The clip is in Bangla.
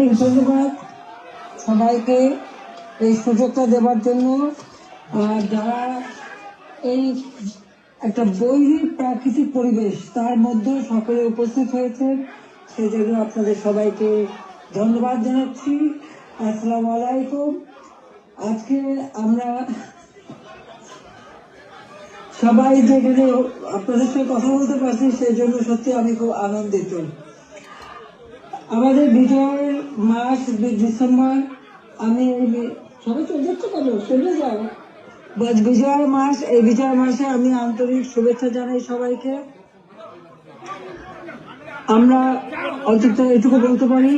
আন্তরিক ধন্যবাদ সবাইকে এই সুযোগটা দেওয়ার জন্য। যারা এই একটা বৈরী প্রাকৃতিক পরিবেশ তার মধ্যে সকলে উপস্থিত হয়েছেন, সেই জন্য আপনাদের সবাইকে ধন্যবাদ জানাচ্ছি। আসসালামু আলাইকুম। আজকে আমরা সবাই যেখানে আপনাদের সাথে কথা বলতে পারছি সেই জন্য সত্যি আমি খুব আনন্দিত। আমাদের বিজয়ের মাস ডিসেম্বর, আমি সবাই চলে চলে যাও বিজয়ের মাস, এই বিজয় মাসে আমি আন্তরিক শুভেচ্ছা জানাই সবাইকে। আমরা অন্তত এটুকু বলতে পারি